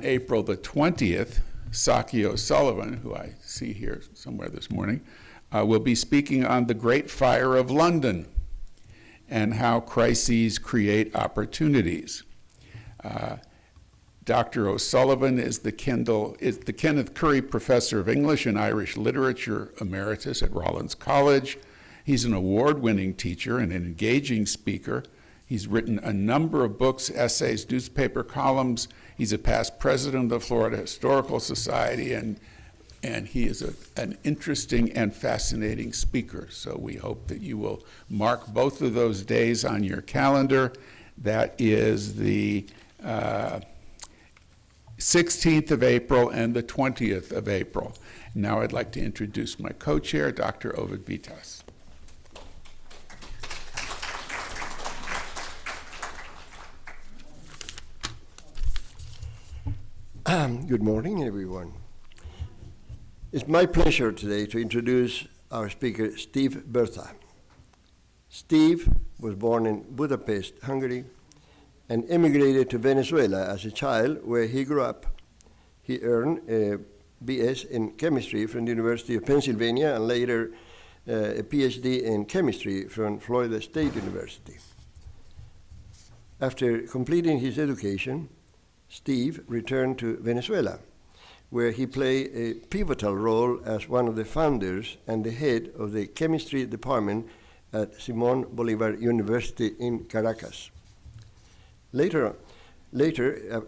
April the 20th, Saki O'Sullivan, who I see here somewhere this morning, will be speaking on the Great Fire of London and how crises create opportunities. Dr. O'Sullivan is the Kenneth Curry Professor of English and Irish Literature Emeritus at Rollins College. He's an award-winning teacher and an engaging speaker. He's written a number of books, essays, newspaper columns. He's a past president of the Florida Historical Society, and he is an interesting and fascinating speaker. So we hope that you will mark both of those days on your calendar. That is the 16th of April and the 20th of April. Now I'd like to introduce my co-chair, Dr. Ovid Vitas. Good morning, everyone. It's my pleasure today to introduce our speaker, Steve Bertha. Steve was born in Budapest, Hungary, and emigrated to Venezuela as a child, where he grew up. He earned a BS in chemistry from the University of Pennsylvania and later a PhD in chemistry from Florida State University. After completing his education, Steve returned to Venezuela, where he played a pivotal role as one of the founders and the head of the chemistry department at Simón Bolívar University in Caracas. Later,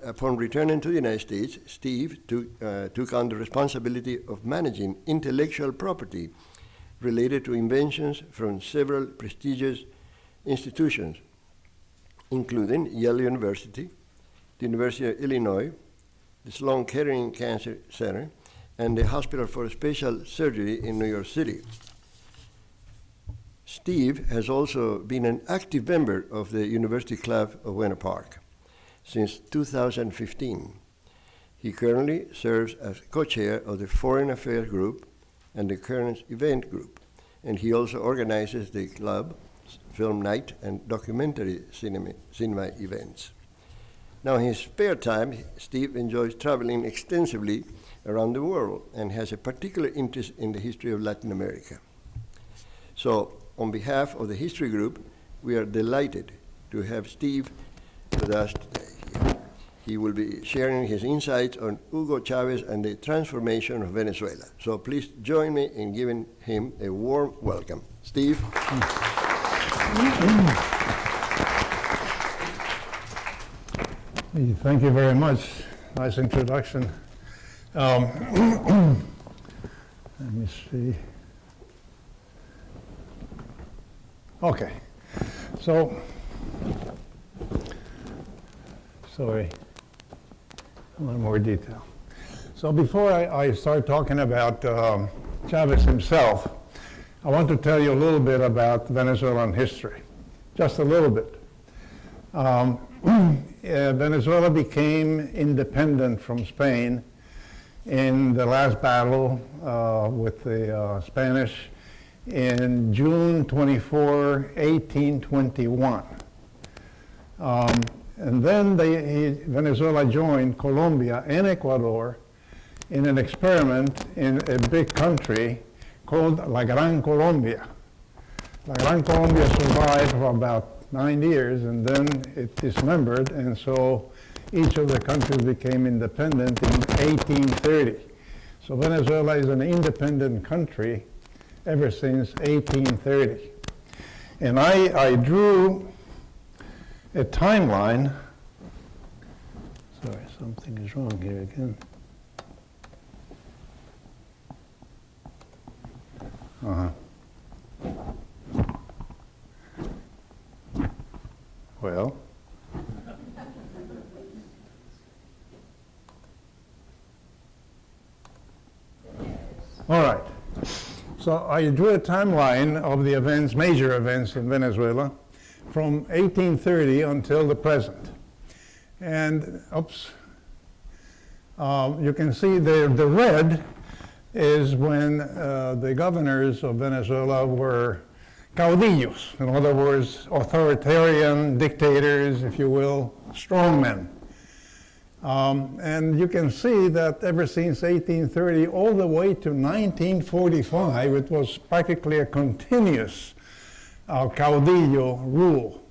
upon returning to the United States, Steve took on the responsibility of managing intellectual property related to inventions from several prestigious institutions, including Yale University, the University of Illinois, the Sloan Kettering Cancer Center, and the Hospital for Special Surgery in New York City. Steve has also been an active member of the University Club of Buena Park since 2015. He currently serves as co-chair of the Foreign Affairs Group and the Current Event Group, and he also organizes the club's film night and documentary cinema events. Now, in his spare time, Steve enjoys traveling extensively around the world and has a particular interest in the history of Latin America. So, on behalf of the History Group, we are delighted to have Steve with us today. He will be sharing his insights on Hugo Chavez and the transformation of Venezuela. So please join me in giving him a warm welcome. Steve. Thank you very much. Nice introduction. Let me see. Okay. So, sorry, one more detail. So before I start talking about Chavez himself, I want to tell you a little bit about Venezuelan history, just a little bit. Venezuela became independent from Spain in the last battle with the Spanish in June 24, 1821. And then Venezuela joined Colombia and Ecuador in an experiment in a big country called La Gran Colombia. La Gran Colombia survived for about 9 years, and then it dismembered, and so each of the countries became independent in 1830. So Venezuela is an independent country ever since 1830. And I drew a timeline. Sorry, something is wrong here again. Well, all right. So I drew a timeline of the events, major events in Venezuela, from 1830 until the present. And, you can see the red is when the governors of Venezuela were caudillos, in other words, authoritarian dictators, if you will, strongmen. And you can see that ever since 1830 all the way to 1945, it was practically a continuous caudillo rule.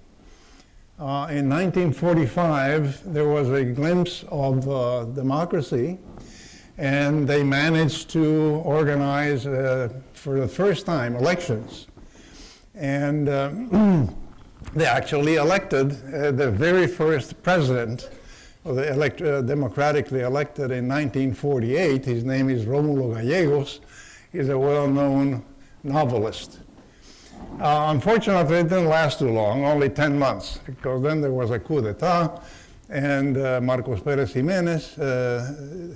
In 1945, there was a glimpse of democracy, and they managed to organize, for the first time, elections. And they actually elected the very first president, democratically elected in 1948. His name is Rómulo Gallegos. He's a well-known novelist. Unfortunately, it didn't last too long, only 10 months, because then there was a coup d'etat, and Marcos Pérez Jiménez,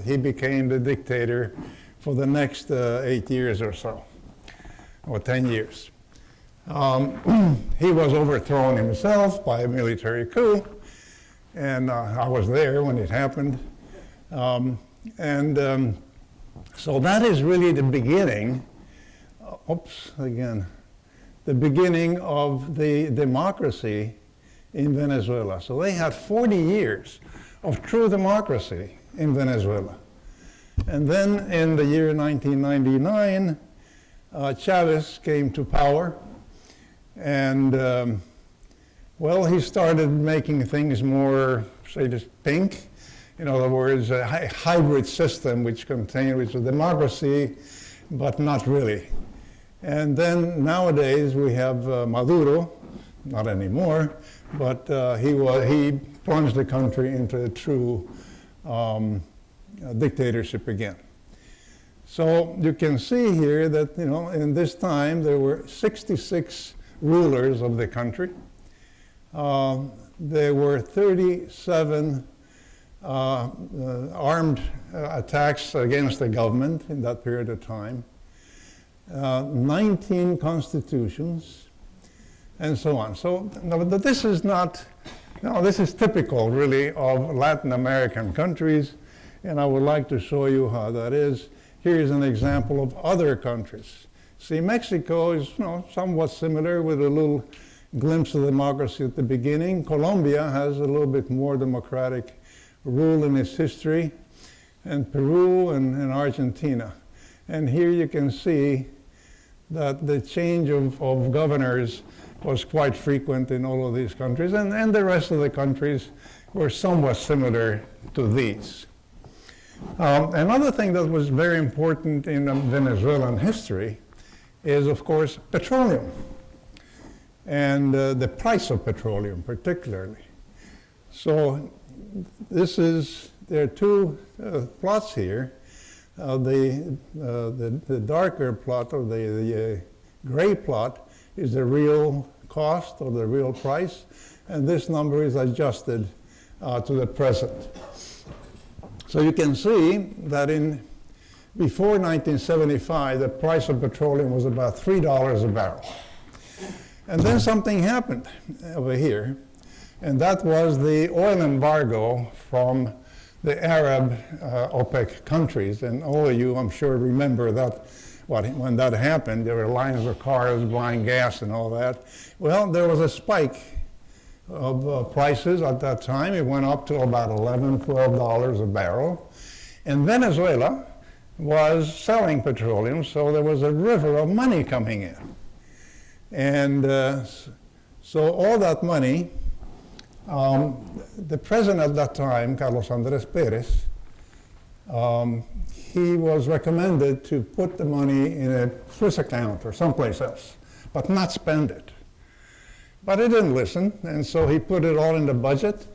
he became the dictator for the next 8 years or so, or 10 years. He was overthrown himself by a military coup, and I was there when it happened. So that is really the beginning, the beginning of the democracy in Venezuela. So they had 40 years of true democracy in Venezuela. And then in the year 1999, Chávez came to power, and well, he started making things more, say, just pink. In other words, a hybrid system which was a democracy, but not really. And then nowadays we have Maduro, not anymore, but he plunged the country into a true dictatorship again. So you can see here that, in this time there were 66 rulers of the country. There were 37 armed attacks against the government in that period of time, 19 constitutions, and so on. So this is not, this is typical really of Latin American countries, and I would like to show you how that is. Here's an example of other countries. See, Mexico is somewhat similar with a little glimpse of democracy at the beginning. Colombia has a little bit more democratic rule in its history, and Peru and Argentina. And here you can see that the change of governors was quite frequent in all of these countries, and the rest of the countries were somewhat similar to these. Another thing that was very important in Venezuelan history is, of course, petroleum, and the price of petroleum particularly. So there are two plots here. The darker plot, or the gray plot, is the real cost or the real price, and this number is adjusted to the present. So you can see that before 1975, the price of petroleum was about $3 a barrel. And then something happened over here, and that was the oil embargo from the Arab OPEC countries. And all of you, I'm sure, remember that when that happened, there were lines of cars buying gas and all that. Well, there was a spike of prices at that time. It went up to about $11, $12 a barrel. And Venezuela was selling petroleum, so there was a river of money coming in. And so all that money, the president at that time, Carlos Andrés Pérez, he was recommended to put the money in a Swiss account or someplace else, but not spend it. But he didn't listen, and so he put it all in the budget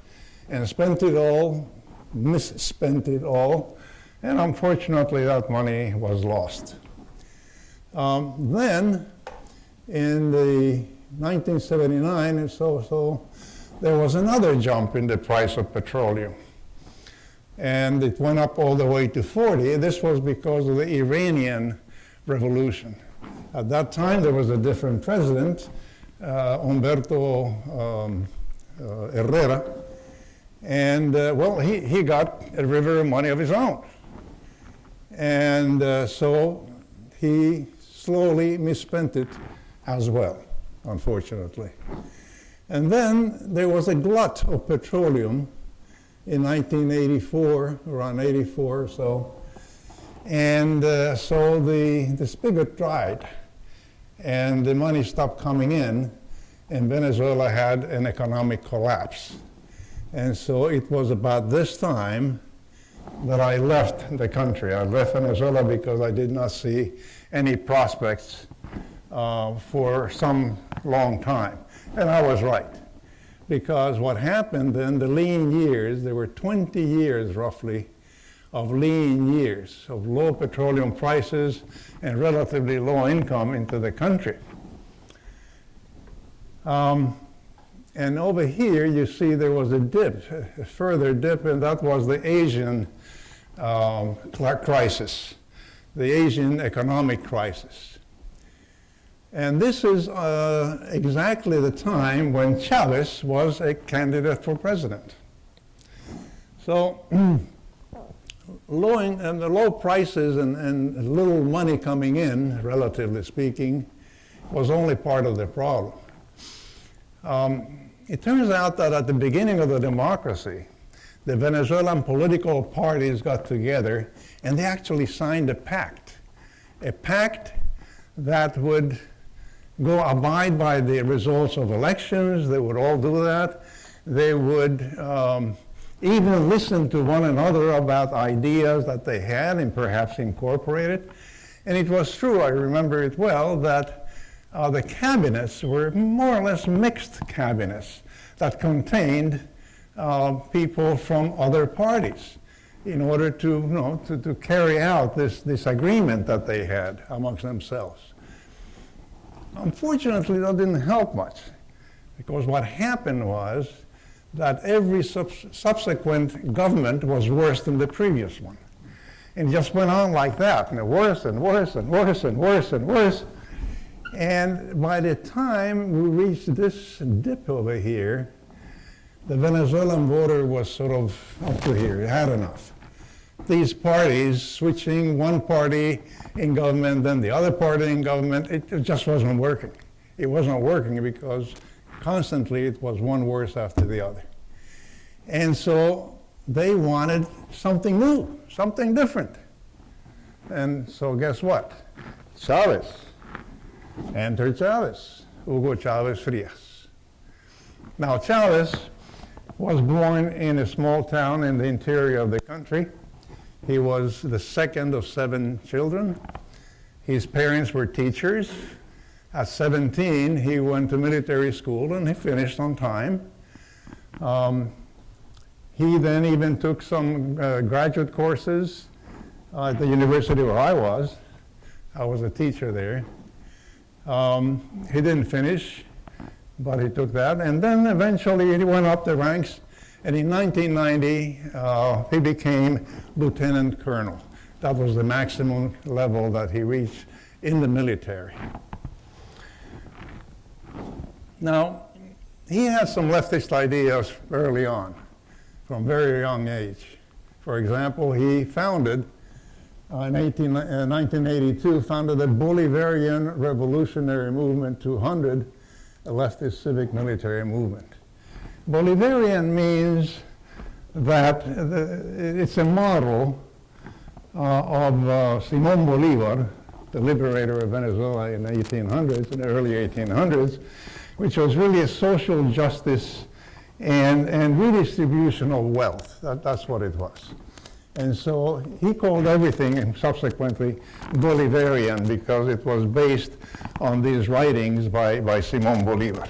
and spent it all, misspent it all, and unfortunately that money was lost. Then, in the 1979 and so, there was another jump in the price of petroleum. And it went up all the way to 40. This was because of the Iranian revolution. At that time, there was a different president, Humberto Herrera, and well, he got a river of money of his own. And so he slowly misspent it as well, unfortunately. And then there was a glut of petroleum in 1984, around 84 or so. And so the spigot dried, and the money stopped coming in, and Venezuela had an economic collapse. And so it was about this time that I left the country. I left Venezuela because I did not see any prospects for some long time. And I was right. Because what happened in the lean years, there were 20 years roughly of lean years, of low petroleum prices and relatively low income into the country. And over here, you see there was a dip, a further dip, and that was the Asian crisis, the Asian economic crisis. And this is exactly the time when Chávez was a candidate for president. So the low prices and little money coming in, relatively speaking, was only part of the problem. It turns out that at the beginning of the democracy, the Venezuelan political parties got together and they actually signed a pact that would go abide by the results of elections. They would all do that. They would even listen to one another about ideas that they had and perhaps incorporate it. And it was true, I remember it well, that the cabinets were more or less mixed cabinets that contained people from other parties in order to carry out this agreement that they had amongst themselves. Unfortunately, that didn't help much, because what happened was that every subsequent government was worse than the previous one. And it just went on like that, and worse and worse and worse and worse and worse. And by the time we reached this dip over here, the Venezuelan voter was sort of up to here, it had enough. These parties switching, one party in government, then the other party in government, it just wasn't working. It wasn't working because constantly it was one worse after the other. And so they wanted something new, something different. And so guess what? Chávez. Enter Chávez, Hugo Chavez Frias. Now Chávez was born in a small town in the interior of the country. He was the second of 7 children. His parents were teachers. At 17, he went to military school and he finished on time. He then even took some graduate courses at the university where I was. I was a teacher there. He didn't finish, but he took that. And then eventually he went up the ranks. And in 1990, he became lieutenant colonel. That was the maximum level that he reached in the military. Now, he had some leftist ideas early on, from very young age. For example, he founded, in 1982, founded the Bolivarian Revolutionary Movement 200, a leftist civic military movement. Bolivarian means that it's a model of Simón Bolívar, the liberator of Venezuela in the 1800s, in the early 1800s, which was really a social justice and redistribution of wealth. That's what it was. And so he called everything, and subsequently, Bolivarian, because it was based on these writings by Simón Bolívar.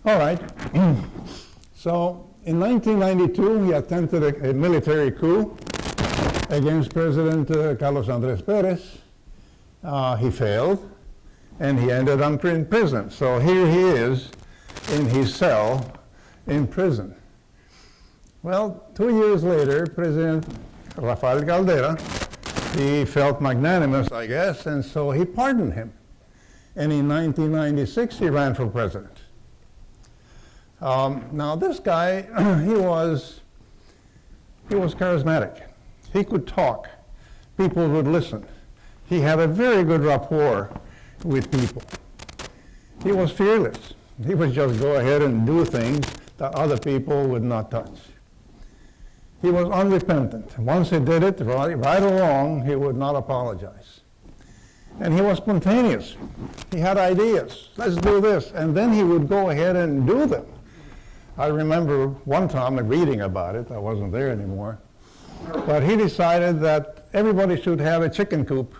All right, so in 1992, he attempted a military coup against President Carlos Andrés Pérez. He failed, and he ended up in prison. So here he is in his cell in prison. Well, 2 years later, President Rafael Caldera, he felt magnanimous, I guess, and so he pardoned him. And in 1996, he ran for president. Now this guy, he was charismatic. He could talk. People would listen. He had a very good rapport with people. He was fearless. He would just go ahead and do things that other people would not touch. He was unrepentant. Once he did it, right or wrong, he would not apologize. And he was spontaneous. He had ideas. Let's do this. And then he would go ahead and do them. I remember one time reading about it. I wasn't there anymore. But he decided that everybody should have a chicken coop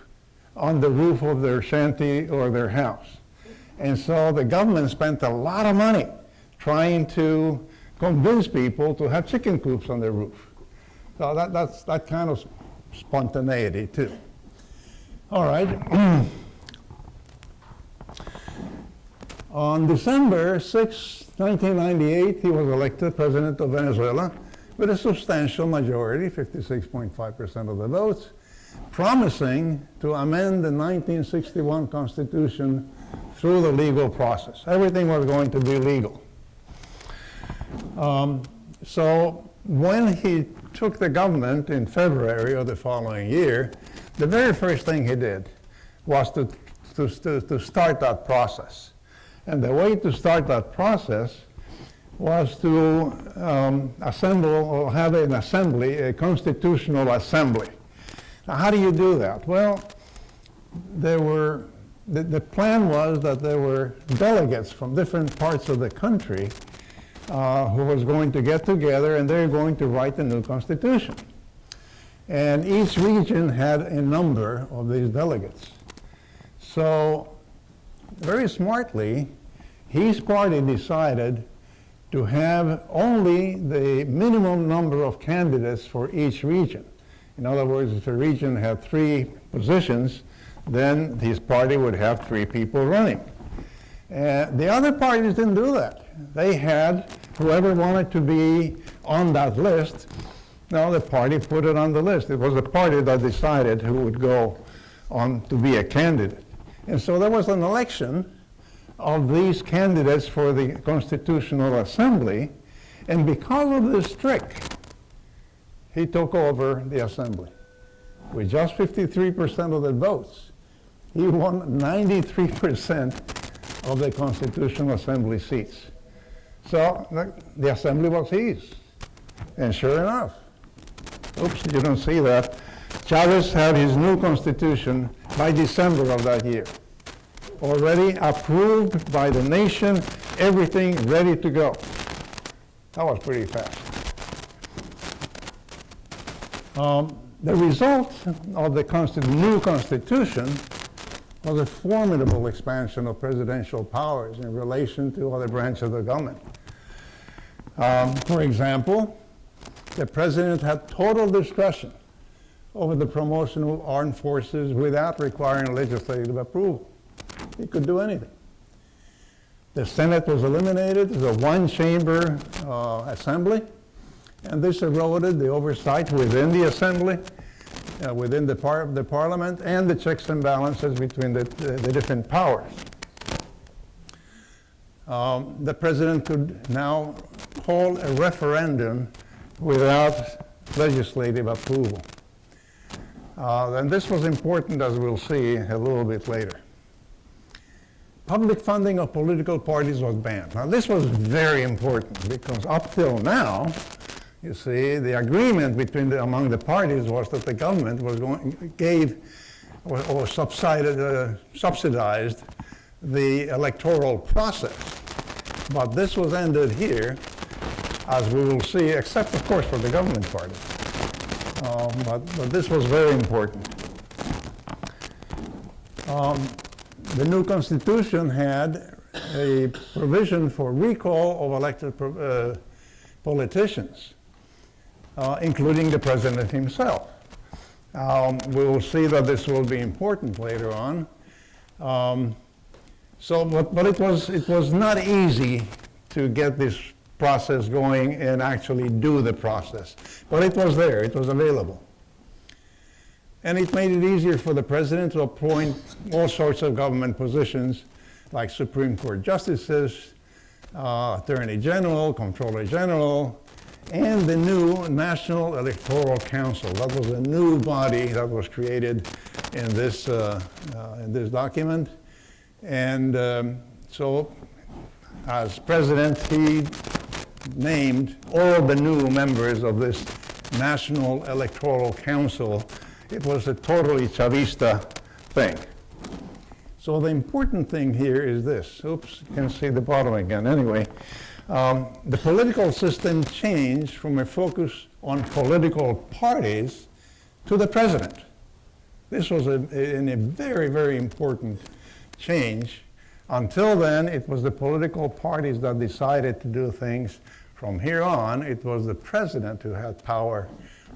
on the roof of their shanty or their house. And so the government spent a lot of money trying to convince people to have chicken coops on their roof. So that's that kind of spontaneity too. All right. On December 6, 1998, he was elected President of Venezuela with a substantial majority, 56.5% of the votes, promising to amend the 1961 Constitution through the legal process. Everything was going to be legal. So when he took the government in February of the following year, the very first thing he did was to start that process. And the way to start that process was to assemble or have an assembly, a constitutional assembly. Now, how do you do that? Well, the plan was that there were delegates from different parts of the country who was going to get together, and they're going to write the new constitution. And each region had a number of these delegates. So very smartly, his party decided to have only the minimum number of candidates for each region. In other words, if a region had 3 positions, then his party would have 3 people running. The other parties didn't do that. They had whoever wanted to be on that list. No, the party put it on the list. It was the party that decided who would go on to be a candidate. And so there was an election of these candidates for the Constitutional Assembly, and because of this trick, he took over the assembly. With just 53% of the votes, he won 93% of the Constitutional Assembly seats. So the assembly was his. And sure enough, oops, you don't see that, Chávez had his new constitution by December of that year. Already approved by the nation, everything ready to go. That was pretty fast. The result of the new constitution was a formidable expansion of presidential powers in relation to other branches of the government. For example, the president had total discretion over the promotion of armed forces without requiring legislative approval. He could do anything. The Senate was eliminated as a one-chamber assembly, and this eroded the oversight within the assembly, within the parliament, and the checks and balances between the different powers. The president could now hold a referendum without legislative approval. And this was important, as we'll see a little bit later. Public funding of political parties was banned. Now, this was very important because up till now, you see, the agreement among the parties was that the government was subsidized the electoral process. But this was ended here, as we will see, except of course for the government party. But this was very important. The new constitution had a provision for recall of elected politicians, including the president himself. We will see that this will be important later on. But it was not easy to get this process going and actually do the process. But it was there, it was available. And it made it easier for the president to appoint all sorts of government positions like Supreme Court justices, Attorney General, Comptroller General, and the new National Electoral Council. That was a new body that was created in this document. And so as president, he named all the new members of this National Electoral Council. It was a totally Chavista thing. So the important thing here is this. Oops, you can see the bottom again. Anyway, the political system changed from a focus on political parties to the president. This was a very, very important change. Until then, it was the political parties that decided to do things. From here on, it was the president who had power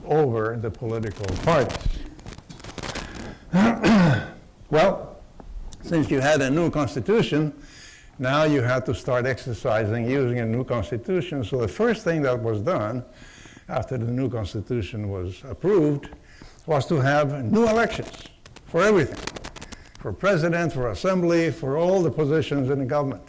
over the political parties. Well, since you had a new constitution, now you had to start exercising using a new constitution. So the first thing that was done after the new constitution was approved was to have new elections for everything, for president, for assembly, for all the positions in the government.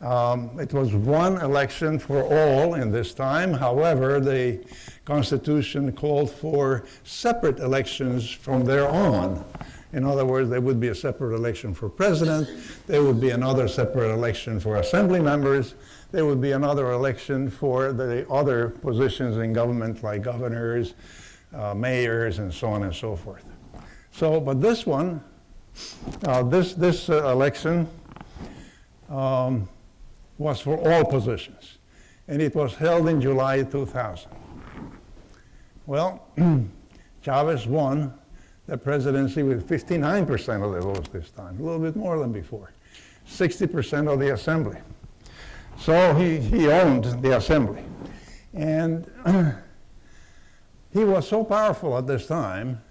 It was one election for all in this time. However, the Constitution called for separate elections from there on. In other words, there would be a separate election for president, there would be another separate election for assembly members, there would be another election for the other positions in government like governors, mayors, and so on and so forth. So, but this one, this election was for all positions, and it was held in July 2000. Well, Chávez won the presidency with 59% of the votes this time, a little bit more than before, 60% of the assembly. So he owned the assembly. And he was so powerful at this time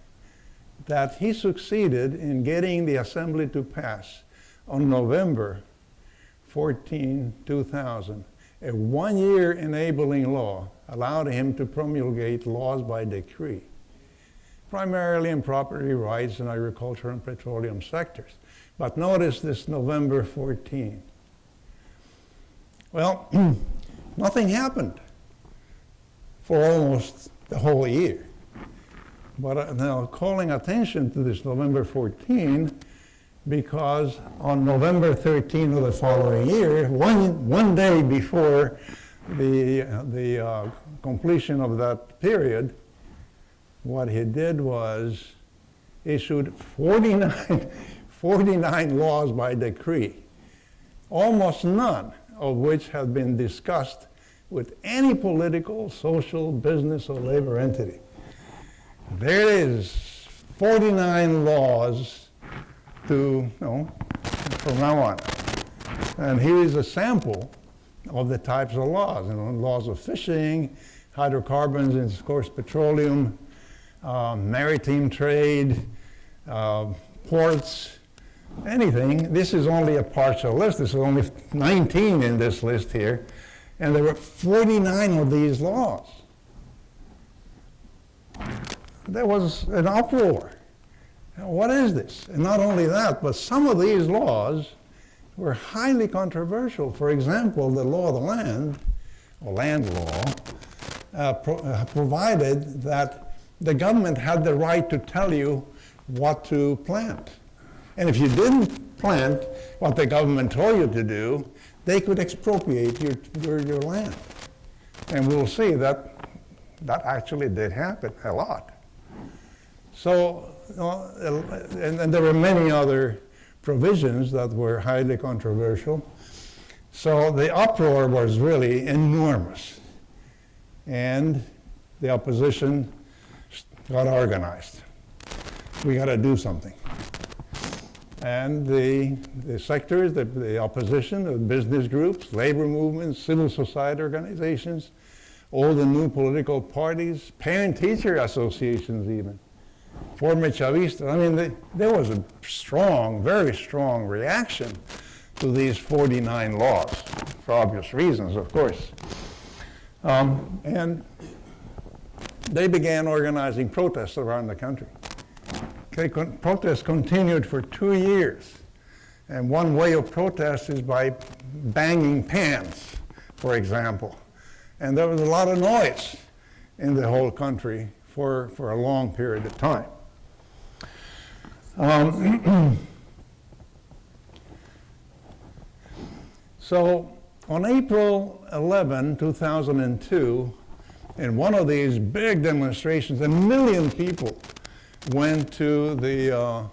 that he succeeded in getting the assembly to pass on November 14, 2000, a one-year enabling law allowed him to promulgate laws by decree, primarily in property rights in agriculture and petroleum sectors. But notice this November 14. Well, nothing happened for almost the whole year. But now calling attention to this November 14, because on November 13 of the following year, one day before the completion of that period, what he did was issued 49 laws by decree, almost none of which had been discussed with any political, social, business, or labor entity. There it is, 49 laws from now on. And here is a sample of the types of laws. Laws of fishing, hydrocarbons, and of course petroleum, maritime trade, ports, anything. This is only a partial list. There's only 19 in this list here. And there were 49 of these laws. There was an uproar. What is this? And not only that, but some of these laws were highly controversial. For example, the law of the land, or land law, provided that the government had the right to tell you what to plant. And if you didn't plant what the government told you to do, they could expropriate your land. And we'll see that that actually did happen a lot. So, and there were many other provisions that were highly controversial. So the uproar was really enormous. And the opposition got organized. We got to do something. And the sectors, the opposition, the business groups, labor movements, civil society organizations, all the new political parties, parent-teacher associations even, former Chavistas. I mean, there was a strong, very strong reaction to these 49 laws, for obvious reasons, of course. And they began organizing protests around the country. Protests continued for 2 years. And one way of protest is by banging pans, for example. And there was a lot of noise in the whole country for a long period of time. So on April 11, 2002, in one of these big demonstrations, 1 million people went to the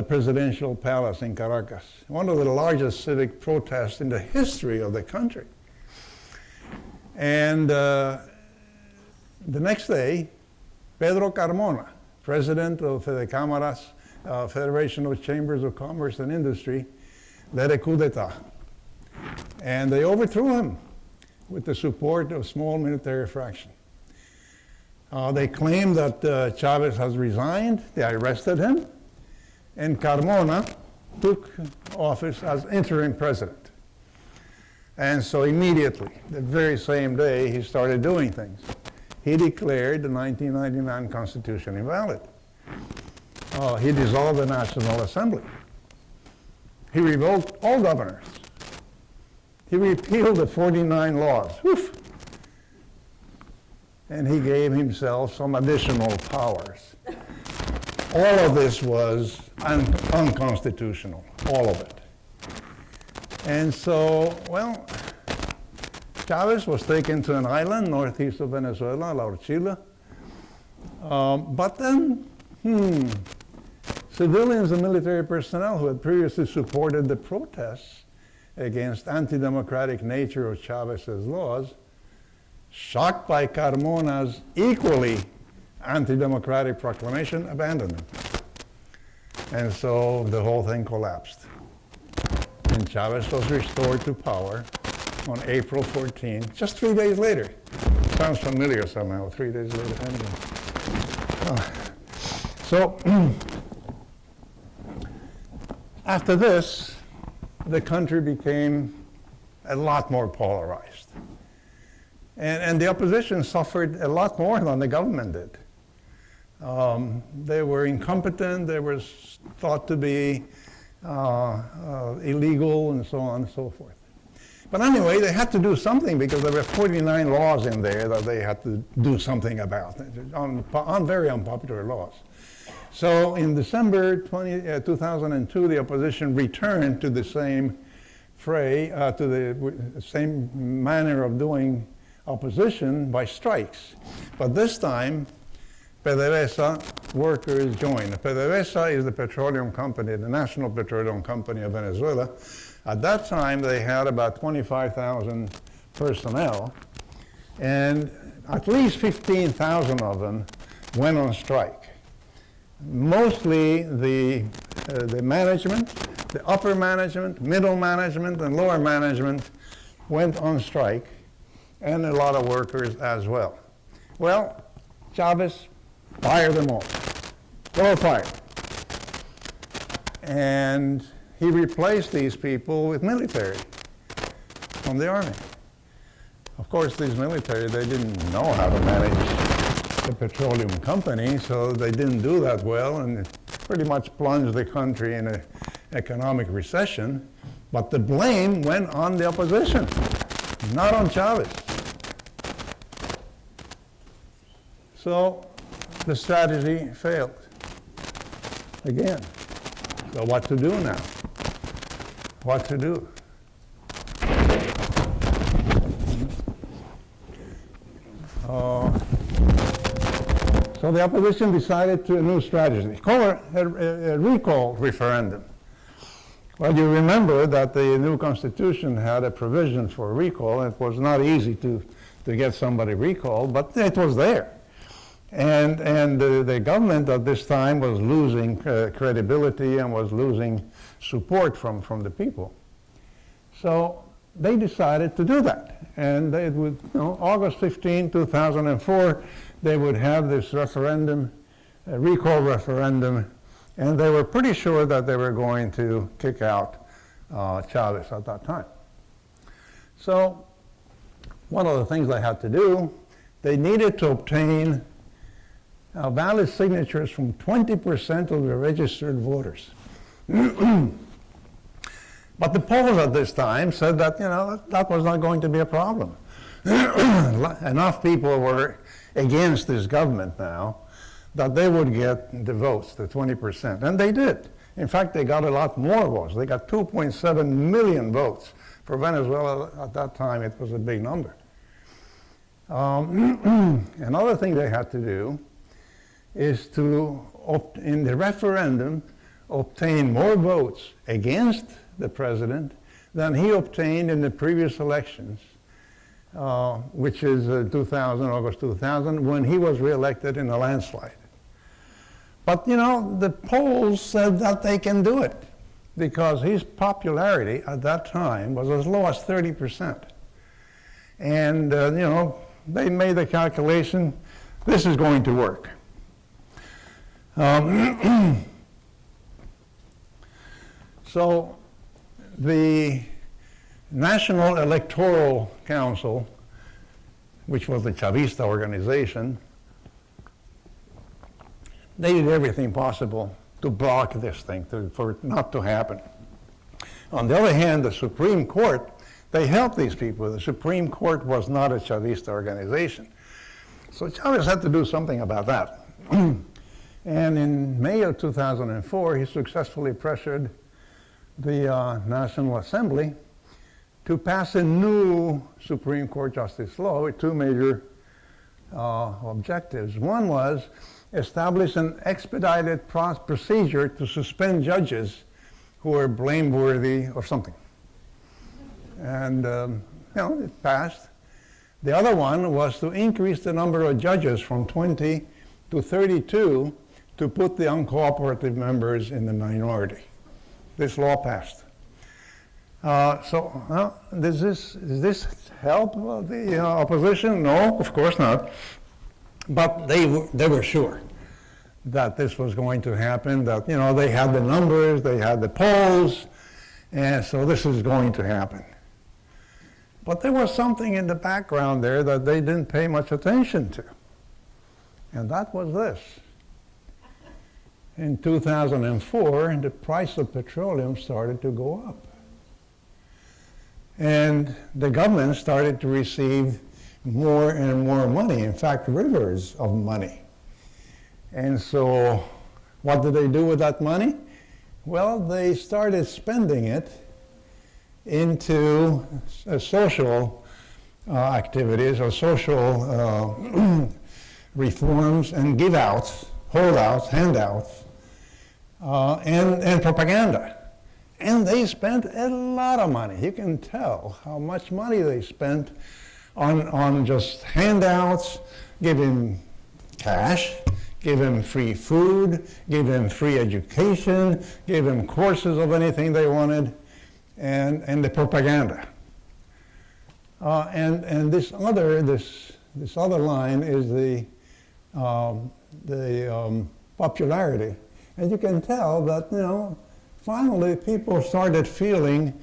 presidential palace in Caracas, one of the largest civic protests in the history of the country. And the next day, Pedro Carmona, president of the Cámaras, Federation of Chambers of Commerce and Industry, led a coup d'etat. And they overthrew him with the support of small military fraction. They claimed that Chávez has resigned. They arrested him. And Carmona took office as interim president. And so immediately, the very same day, he started doing things. He declared the 1999 Constitution invalid. He dissolved the National Assembly. He revoked all governors. He repealed the 49 laws. Woof. And he gave himself some additional powers. All of this was unconstitutional, all of it. And so, well, Chávez was taken to an island northeast of Venezuela, La Orchila. But then, civilians and military personnel who had previously supported the protests against anti-democratic nature of Chávez's laws, shocked by Carmona's equally anti-democratic proclamation, abandoned him. And so the whole thing collapsed. And Chávez was restored to power on April 14, just 3 days later. Sounds familiar somehow, 3 days later. Anyway. So after this, the country became a lot more polarized. And the opposition suffered a lot more than the government did. They were incompetent, they were thought to be illegal, and so on and so forth. But anyway, they had to do something because there were 49 laws in there that they had to do something about, on very unpopular laws. So in December 2002, the opposition returned to the same fray, to the same manner of doing opposition by strikes. But this time, PDVSA workers joined. PDVSA is the petroleum company, the national petroleum company of Venezuela. At that time, they had about 25,000 personnel, and at least 15,000 of them went on strike. Mostly the management, the upper management, middle management, and lower management went on strike, and a lot of workers as well. Well, Chávez fired them all. They were fired. And he replaced these people with military from the army. Of course, these military, they didn't know how to manage the petroleum company, so they didn't do that well, and it pretty much plunged the country in an economic recession. But the blame went on the opposition, not on Chávez. So the strategy failed again. So what to do now? What to do? So the opposition decided to a new strategy, called a recall referendum. Well, you remember that the new constitution had a provision for recall. It was not easy to get somebody recalled, but it was there. And the government at this time was losing credibility and was losing support from the people. So they decided to do that. And it would, August 15, 2004, they would have this referendum, a recall referendum, and they were pretty sure that they were going to kick out Chávez at that time. So one of the things they had to do, they needed to obtain valid signatures from 20% of the registered voters. But the polls at this time said that, that was not going to be a problem. Enough people were against this government now that they would get the votes, the 20%. And they did. In fact, they got a lot more votes. They got 2.7 million votes. For Venezuela at that time, it was a big number. Another thing they had to do is to, in the referendum, obtain more votes against the president than he obtained in the previous elections, which is August 2000, when he was reelected in a landslide. But you know, the polls said that they can do it because his popularity at that time was as low as 30%. And you know, they made the calculation, this is going to work. So the National Electoral Council, which was the Chavista organization, they did everything possible to block this thing, for it not to happen. On the other hand, the Supreme Court, they helped these people. The Supreme Court was not a Chavista organization. So Chavez had to do something about that. And in May of 2004, he successfully pressured the National Assembly to pass a new Supreme Court justice law with two major objectives. One was establish an expedited procedure to suspend judges who are blameworthy of something. And you know, it passed. The other one was to increase the number of judges from 20 to 32 to put the uncooperative members in the minority. This law passed. Does this help the opposition? No, of course not. But they were sure that this was going to happen, that you know, they had the numbers, they had the polls, and so this is going to happen. But there was something in the background there that they didn't pay much attention to. And that was this. In 2004, the price of petroleum started to go up. And the government started to receive more and more money, in fact, rivers of money. And so what did they do with that money? Well, they started spending it into social activities or social reforms and give-outs, holdouts, handouts, and propaganda. And they spent a lot of money. You can tell how much money they spent on just handouts, giving cash, give them free food, give them free education, give them courses of anything they wanted, and the propaganda. And this other line is the popularity. And you can tell that, you know, finally people started feeling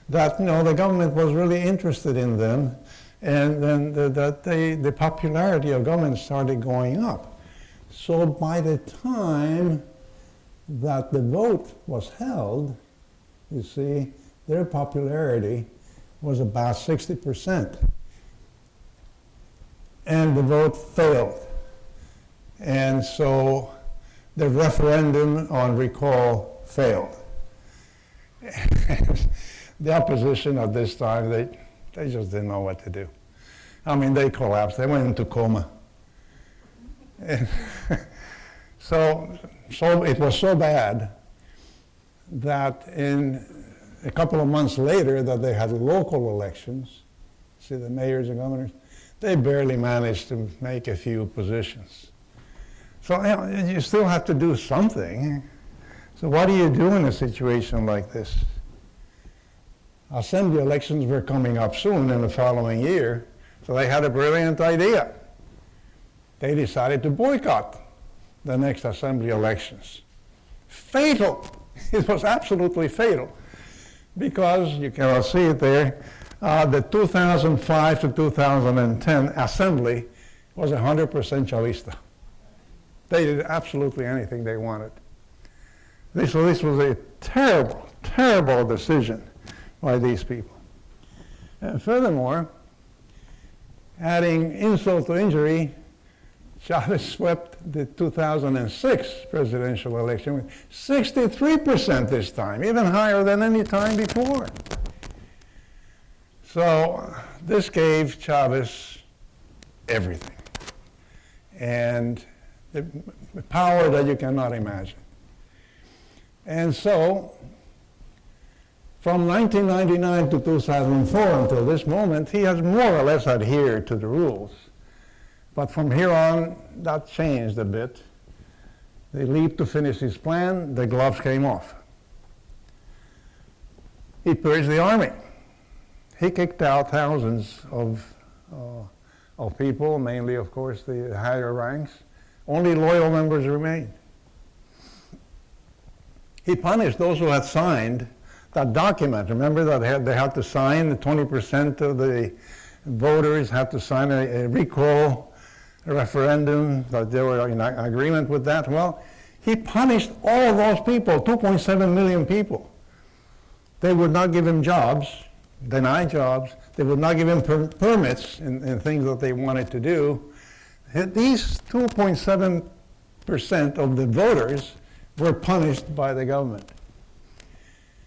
that, you know, the government was really interested in them, and then the popularity of government started going up. So by the time that the vote was held, you see, their popularity was about 60%. And the vote failed. And so the referendum on recall failed. The opposition at this time, they just didn't know what to do. I mean, they collapsed. They went into coma. And so it was so bad that in a couple of months later that they had local elections, see the mayors and governors, they barely managed to make a few positions. So you know, you still have to do something. So what do you do in a situation like this? Assembly elections were coming up soon in the following year, so they had a brilliant idea. They decided to boycott the next assembly elections. Fatal! It was absolutely fatal, because you can see it there, the 2005 to 2010 assembly was 100% Chavista. They did absolutely anything they wanted. This was a terrible, terrible decision by these people. And furthermore, adding insult to injury, Chavez swept the 2006 presidential election with 63% this time, even higher than any time before. So this gave Chavez everything. And the power that you cannot imagine. And so, from 1999 to 2004 until this moment, he has more or less adhered to the rules. But from here on, that changed a bit. They leaped to finish his plan, the gloves came off. He purged the army. He kicked out thousands of people, mainly, of course, the higher ranks. Only loyal members remained. He punished those who had signed that document. Remember that they had to sign, 20% of the voters had to sign a recall referendum, that they were in agreement with that. Well, he punished all of those people, 2.7 million people. They would not give him jobs, deny jobs. They would not give him permits in things that they wanted to do. These 2.7% of the voters were punished by the government.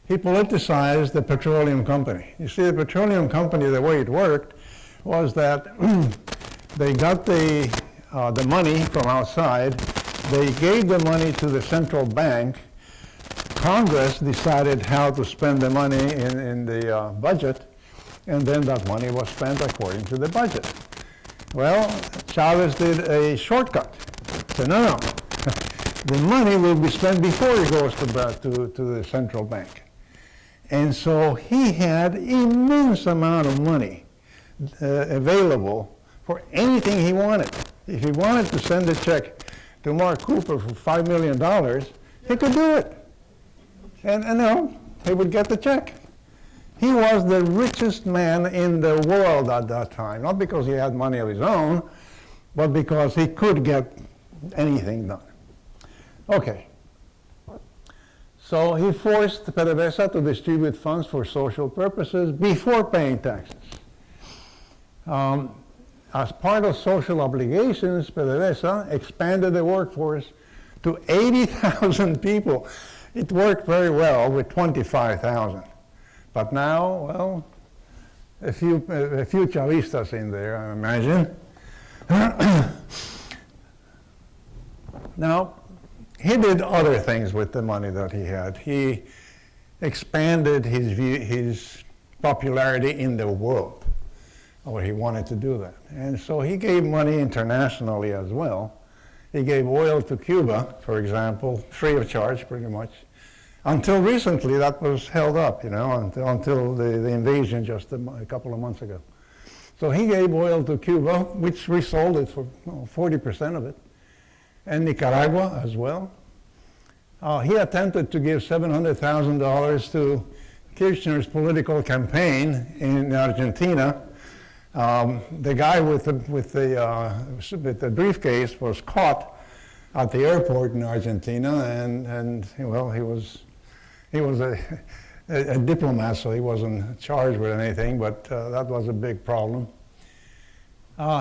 He politicized the petroleum company. You see, the petroleum company, the way it worked was that they got the money from outside. They gave the money to the central bank. Congress decided how to spend the money in the budget, and then that money was spent according to the budget. Well, Chávez did a shortcut. Said, no, the money will be spent before it goes to the central bank. And so he had immense amount of money available for anything he wanted. If he wanted to send a check to Mark Cooper for $5 million, he could do it. And he would get the check. He was the richest man in the world at that time, not because he had money of his own, but because he could get anything done. Okay. So he forced PDVSA to distribute funds for social purposes before paying taxes. As part of social obligations, PDVSA expanded the workforce to 80,000 people. It worked very well with 25,000. But now, well, a few Chavistas in there, I imagine. Now, he did other things with the money that he had. He expanded his popularity in the world, or he wanted to do that. And so he gave money internationally as well. He gave oil to Cuba, for example, free of charge, pretty much. Until recently, that was held up, until the invasion just a couple of months ago. So he gave oil to Cuba, which resold it for 40% of it, and Nicaragua as well. He attempted to give $700,000 to Kirchner's political campaign in Argentina. The guy with the briefcase was caught at the airport in Argentina, and well, he was a diplomat, so he wasn't charged with anything, but that was a big problem.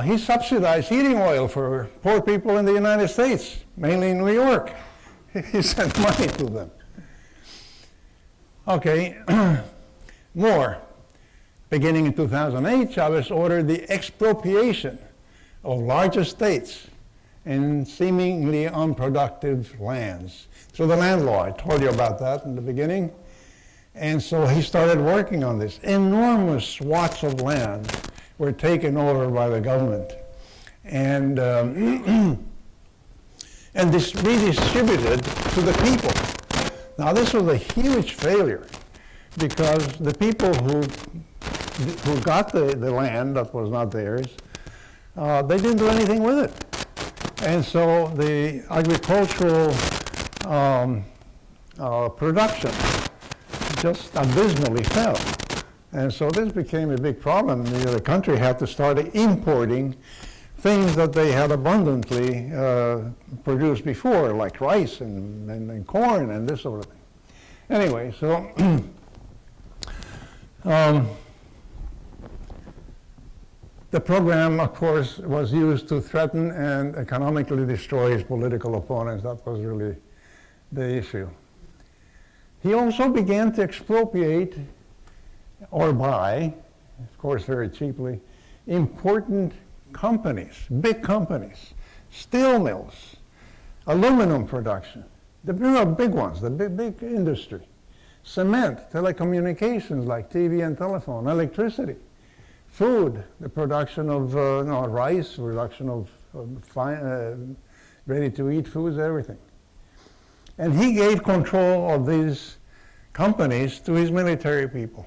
He subsidized heating oil for poor people in the United States, mainly in New York. He sent money to them. Okay, more. Beginning in 2008, Chávez ordered the expropriation of large estates in seemingly unproductive lands. So the land law, I told you about that in the beginning. And so he started working on this. Enormous swaths of land were taken over by the government and redistributed to the people. Now this was a huge failure because the people who got the land that was not theirs, they didn't do anything with it. And so the agricultural production just abysmally fell. And so this became a big problem. The country had to start importing things that they had abundantly produced before, like rice and corn and this sort of thing. Anyway, so the program, of course, was used to threaten and economically destroy his political opponents. That was really the issue. He also began to expropriate or buy, of course very cheaply, important companies, big companies, steel mills, aluminum production, the real big ones, the big industry, cement, telecommunications like TV and telephone, electricity, food, the production of rice, production of ready-to-eat foods, everything. And he gave control of these companies to his military people.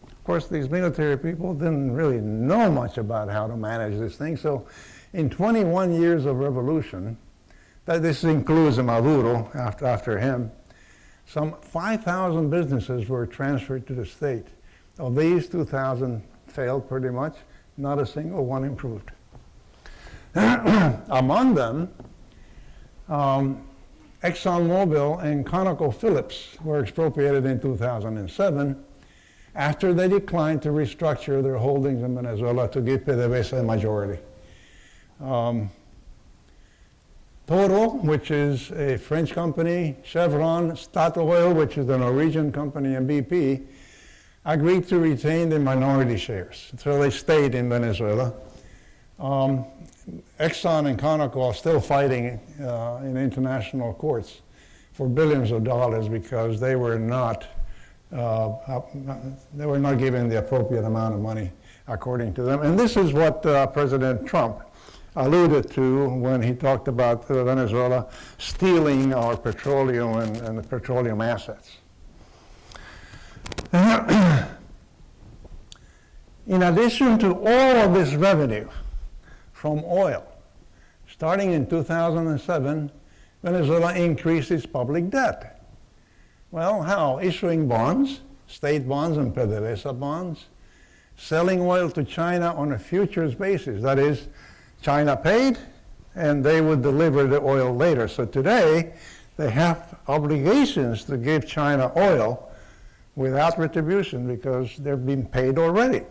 Of course, these military people didn't really know much about how to manage this thing, so in 21 years of revolution, this includes Maduro after him, some 5,000 businesses were transferred to the state. Of these, 2,000 failed pretty much, not a single one improved. Among them, ExxonMobil and ConocoPhillips were expropriated in 2007 after they declined to restructure their holdings in Venezuela to give PDVSA a majority. Total, which is a French company, Chevron, Statoil, which is the Norwegian company, and BP, agreed to retain the minority shares. So they stayed in Venezuela. Exxon and Conoco are still fighting in international courts for billions of dollars because they were not given the appropriate amount of money according to them. And this is what President Trump alluded to when he talked about Venezuela stealing our petroleum and the petroleum assets. In addition to all of this revenue from oil, starting in 2007, Venezuela increased its public debt. Well, how? Issuing bonds, state bonds and PDVSA bonds, selling oil to China on a futures basis. That is, China paid, and they would deliver the oil later. So today, they have obligations to give China oil without retribution because they're being paid already.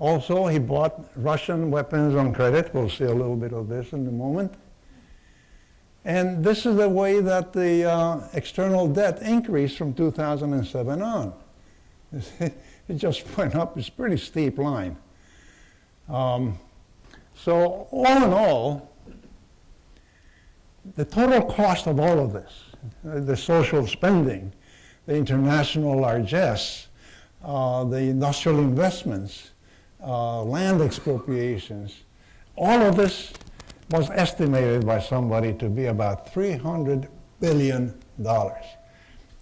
Also, he bought Russian weapons on credit. We'll see a little bit of this in a moment. And this is the way that the external debt increased from 2007 on. It just went up. It's a pretty steep line. So all in all, the total cost of all of this, the social spending, the international largesse, the industrial investments, land expropriations, all of this was estimated by somebody to be about $300 billion. Now,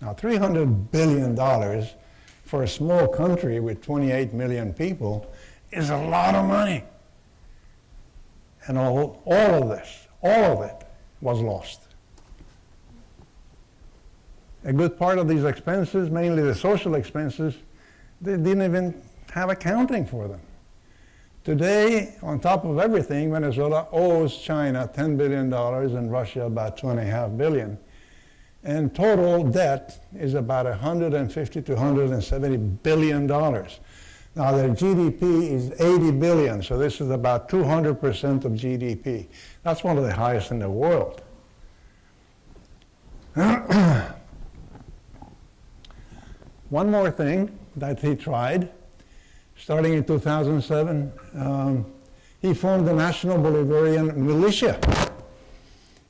$300 billion for a small country with 28 million people is a lot of money. And all of it was lost. A good part of these expenses, mainly the social expenses, they didn't even have accounting for them. Today, on top of everything, Venezuela owes China $10 billion and Russia about $2.5 billion. And total debt is about $150 to $170 billion. Now, their GDP is 80 billion, so this is about 200% of GDP. That's one of the highest in the world. One more thing that he tried, starting in 2007, he formed the National Bolivarian Militia,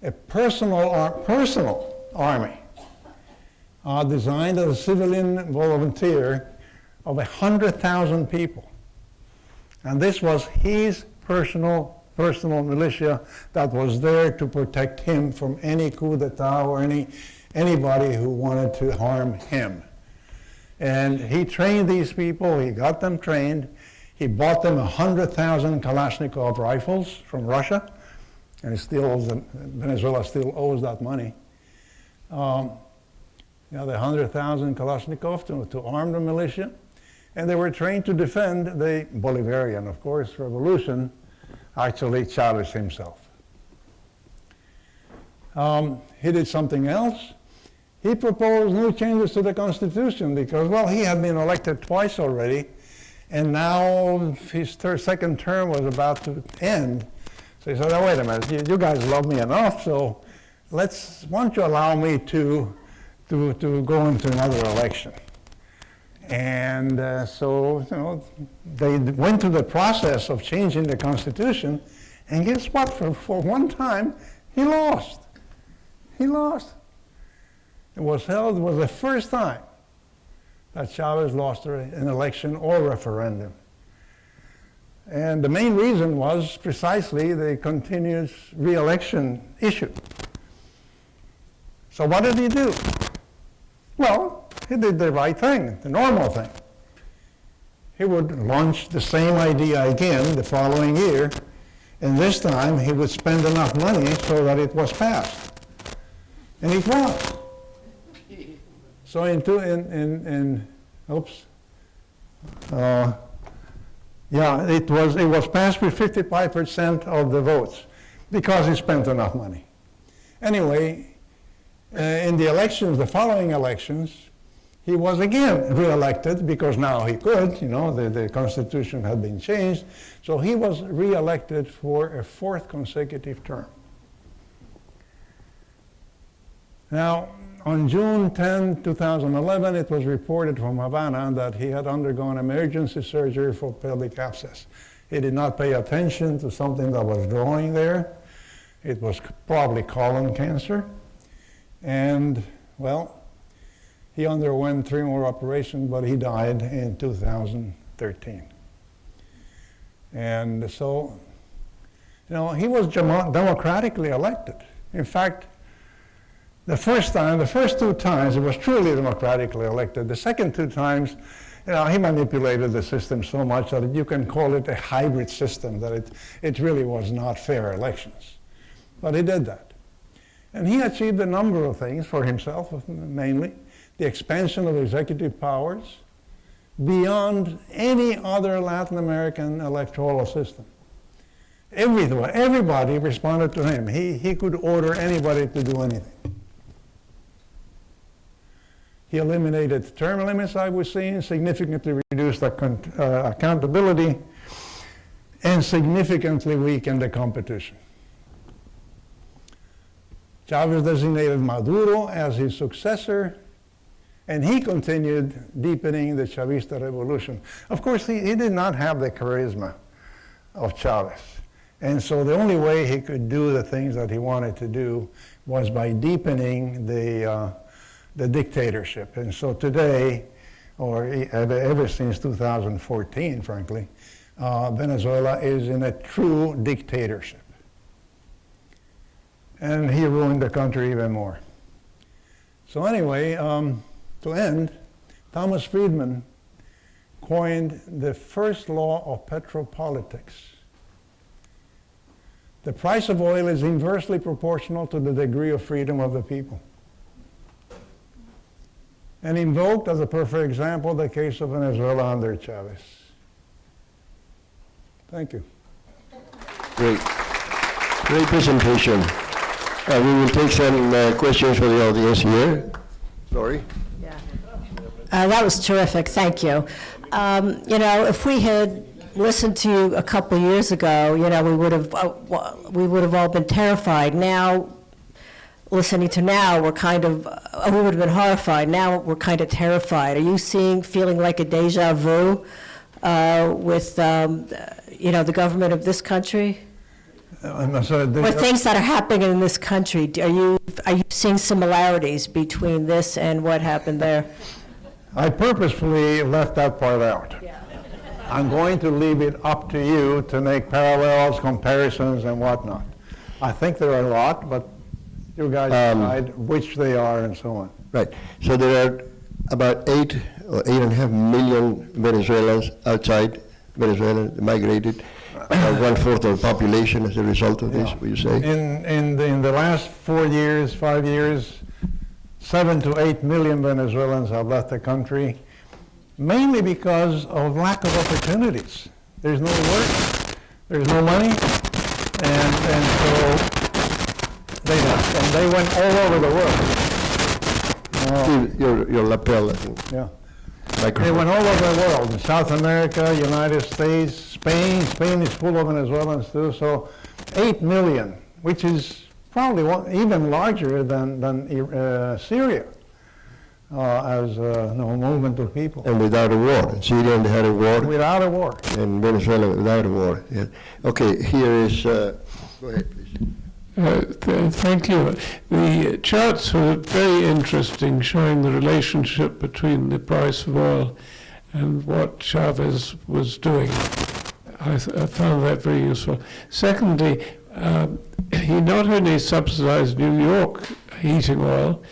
a personal army designed as a civilian volunteer of 100,000 people. And this was his personal militia that was there to protect him from any coup d'etat or anybody who wanted to harm him. And he trained these people, he got them trained, he bought them 100,000 Kalashnikov rifles from Russia, and Venezuela still owes that money. The 100,000 Kalashnikov to arm the militia, and they were trained to defend the Bolivarian, of course, revolution, actually Chávez himself. He did something else. He proposed new changes to the Constitution because, well, he had been elected twice already, and now his second term was about to end. So he said, oh, wait a minute, you guys love me enough, so why don't you allow me to go into another election? And so, they went through the process of changing the Constitution, and guess what? For one time, he lost. He lost. It was the first time that Chavez lost an election or referendum. And the main reason was precisely the continuous re-election issue. So what did he do? Well, he did the right thing, the normal thing. He would launch the same idea again the following year, and this time he would spend enough money so that it was passed. And it was. So it was passed with 55% of the votes because he spent enough money. Anyway, in the elections, the following elections, he was again re-elected because now he could, the Constitution had been changed. So he was re-elected for a fourth consecutive term. Now, on June 10, 2011, it was reported from Havana that he had undergone emergency surgery for pelvic abscess. He did not pay attention to something that was growing there. It was probably colon cancer. And, well, he underwent 3 more operations, but he died in 2013. And so, he was democratically elected. In fact, the first 2 times, it was truly democratically elected. The second 2 times, he manipulated the system so much that you can call it a hybrid system, that it really was not fair elections. But he did that. And he achieved a number of things for himself, mainly the expansion of executive powers beyond any other Latin American electoral system. Everybody responded to him. He could order anybody to do anything. He eliminated term limits, I was saying, significantly reduced accountability, and significantly weakened the competition. Chavez designated Maduro as his successor, and he continued deepening the Chavista revolution. Of course, he did not have the charisma of Chavez. And so the only way he could do the things that he wanted to do was by deepening the dictatorship. And so today, or ever since 2014, frankly, Venezuela is in a true dictatorship. And he ruined the country even more. So anyway, to end, Thomas Friedman coined the first law of petropolitics. The price of oil is inversely proportional to the degree of freedom of the people. And invoked as a perfect example the case of Venezuela under Chavez. Thank you. Great presentation. We will take some questions for the audience here. Lori? Yeah. That was terrific. Thank you. If we had listened to you a couple years ago, we would have all been terrified. Now, listening to now, we're kind of, we would have been horrified. Now we're kind of terrified. Are you feeling like a deja vu with, the government of this country? I'm sorry, Or things that are happening in this country? Are you seeing similarities between this and what happened there? I purposefully left that part out. Yeah. I'm going to leave it up to you to make parallels, comparisons, and whatnot. I think there are a lot, but you guys decide which they are and so on. Right. So there are about 8 or 8.5 million Venezuelans outside Venezuela migrated. 1/4 of the population as a result of this, would you say? In the last 5 years, 7 to 8 million Venezuelans have left the country, mainly because of lack of opportunities. There's no work, there's no money, and so they left, and they went all over the world. Your lapel, I think. Yeah. Microphone. They went all over the world, in South America, United States, Spain. Spain is full of Venezuelans too, so 8 million, which is probably even larger than Syria. as a movement of people. And without a war. In Syria they had a war. Without a war. In Venezuela without a war. Yeah. Okay, here is, go ahead please. Thank you. The charts were very interesting, showing the relationship between the price of oil and what Chavez was doing. I found that very useful. Secondly, he not only subsidized New York heating oil.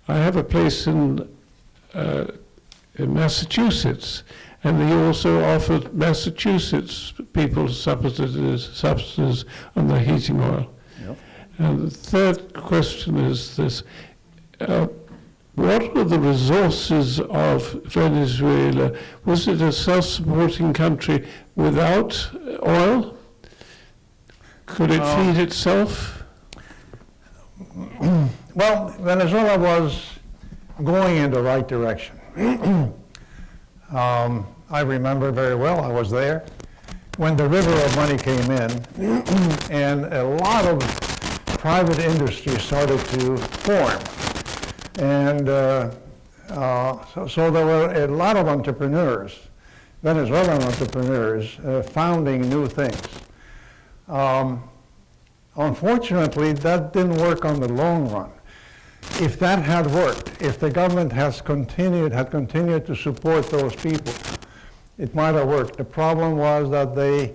I have a place in Massachusetts, and he also offered Massachusetts people subsidies on the heating oil. Yep. And the third question is this. What were the resources of Venezuela? Was it a self-supporting country without oil? Could it feed itself? Well, Venezuela was going in the right direction. I remember very well, I was there, when the river of money came in, and a lot of private industry started to form. And so there were a lot of entrepreneurs, Venezuelan entrepreneurs, founding new things. Unfortunately, that didn't work on the long run. If that had worked, if the government had continued to support those people, it might have worked. The problem was that they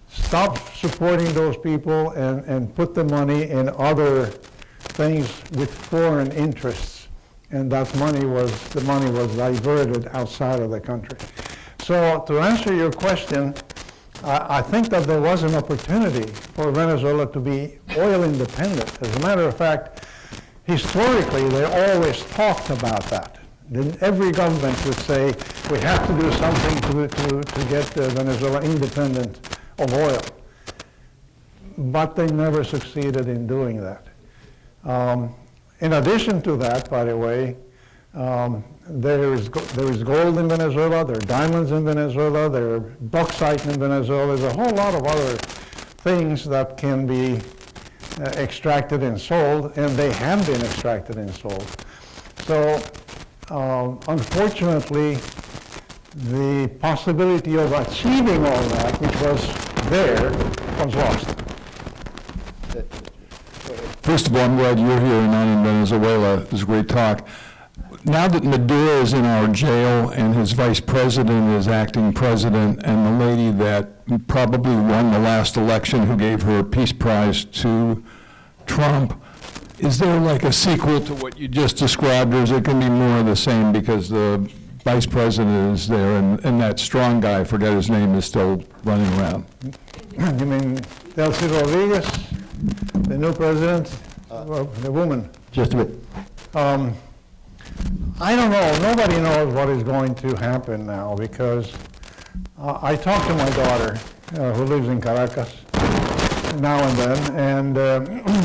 stopped supporting those people and put the money in other things with foreign interests, and the money was diverted outside of the country. So to answer your question, I think that there was an opportunity for Venezuela to be oil independent. As a matter of fact, historically, they always talked about that. Then every government would say, we have to do something to get Venezuela independent of oil. But they never succeeded in doing that. In addition to that, by the way, there is gold in Venezuela, there are diamonds in Venezuela, there are bauxite in Venezuela. There's a whole lot of other things that can be extracted and sold, and they have been extracted and sold. So, unfortunately, the possibility of achieving all that, which was there, was lost. First of all, I'm glad you're here and not in Venezuela. It was a great talk. Now that Maduro is in our jail and his vice president is acting president, and the lady that probably won the last election who gave her a Peace Prize to Trump, is there like a sequel to what you just described, or is it going to be more of the same because the vice president is there and that strong guy, I forget his name, is still running around? You mean Delcy Rodriguez, the new president, or the woman? Just a bit. I don't know. Nobody knows what is going to happen now because I talk to my daughter who lives in Caracas now and then, and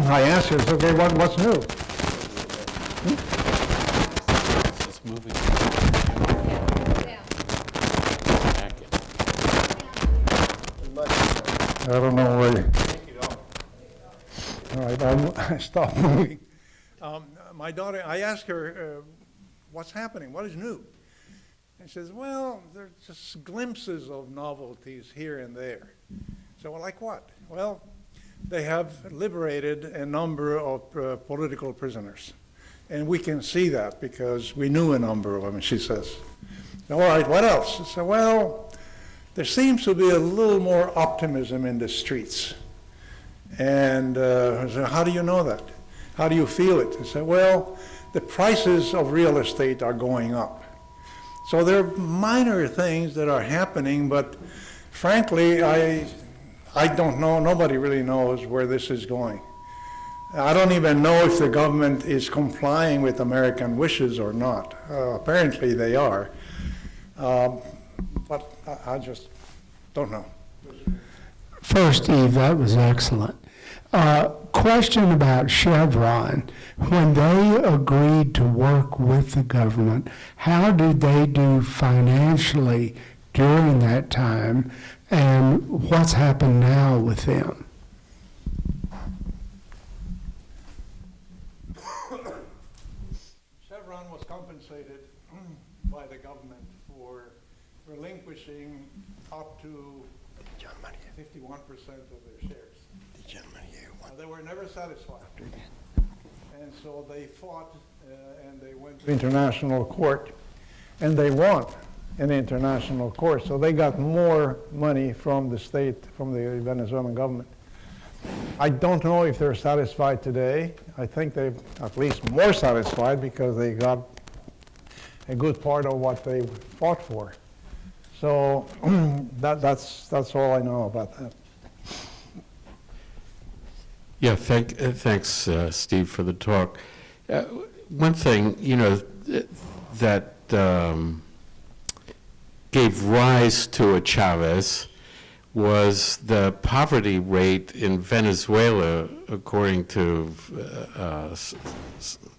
I ask her, okay, what's new? I don't know where. All right, I stopped moving. My daughter, I asked her, what's happening? What is new? And she says, well, there's just glimpses of novelties here and there. So, well, like what? Well, they have liberated a number of political prisoners. And we can see that because we knew a number of them, she says. All right, what else? I said, well, there seems to be a little more optimism in the streets. And I said, how do you know that? How do you feel it? I said, well, the prices of real estate are going up. So there are minor things that are happening, but frankly, I don't know, nobody really knows where this is going. I don't even know if the government is complying with American wishes or not. Apparently they are, but I just don't know. First, Eve, that was excellent. Question about Chevron. When they agreed to work with the government, how did they do financially during that time, and what's happened now with them? Chevron was was compensated by the government for relinquishing up to 51% of their shares. They were never satisfied. And so they fought and they went to international court, and they won in the international court. So they got more money from the state, from the Venezuelan government. I don't know if they're satisfied today. I think they're at least more satisfied because they got a good part of what they fought for. So that's all I know about that. Yeah, thanks, Steve, for the talk. One thing, that gave rise to a Chavez was the poverty rate in Venezuela, according to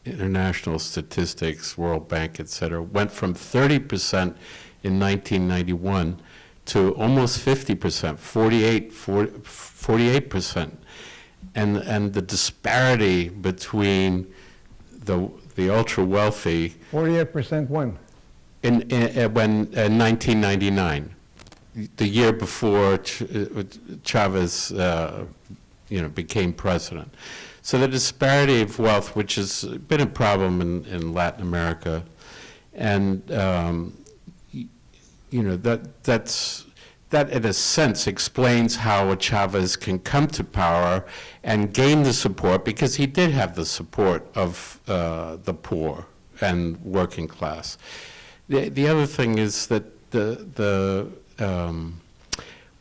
international statistics, World Bank, et cetera, went from 30% in 1991 to almost 50%, 48%. And the disparity between the ultra wealthy 48% when? in 1999, the year before Chavez became president. So the disparity of wealth, which has been a problem in Latin America, and that in a sense explains how Chavez can come to power and gain the support, because he did have the support of the poor and working class. The other thing is that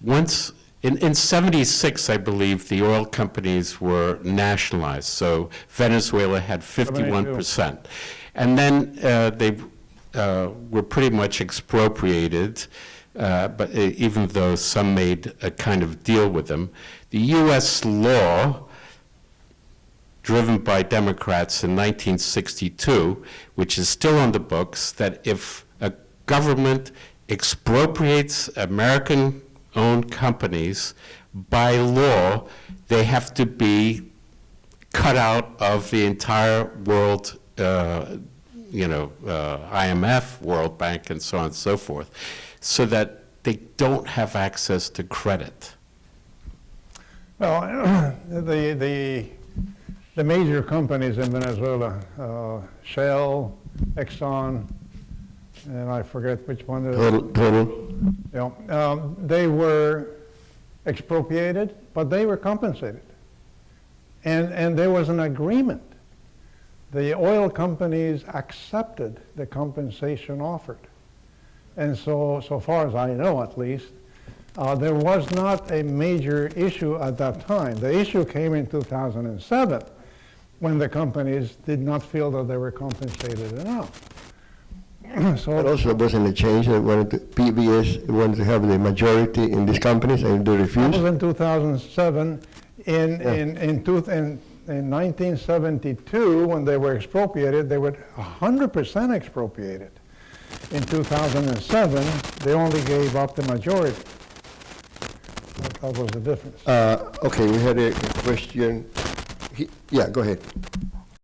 once in 76, I believe, the oil companies were nationalized. So Venezuela had 51%. And then they were pretty much expropriated, but even though some made a kind of deal with them. The U.S. law, driven by Democrats in 1962, which is still on the books, that if a government expropriates American-owned companies, by law, they have to be cut out of the entire world, IMF, World Bank, and so on and so forth, so that they don't have access to credit. Well, the major companies in Venezuela, Shell, Exxon, and I forget which one. Total. They were expropriated, but they were compensated. And there was an agreement. The oil companies accepted the compensation offered. And so far as I know, at least, there was not a major issue at that time. The issue came in 2007, when the companies did not feel that they were compensated enough. But also wasn't a change that PBS wanted to have the majority in these companies and they That refused? was in 2007. In 1972, when they were expropriated, they were 100% expropriated. In 2007, they only gave up the majority. That was the difference. Okay, we had a question. Yeah, go ahead.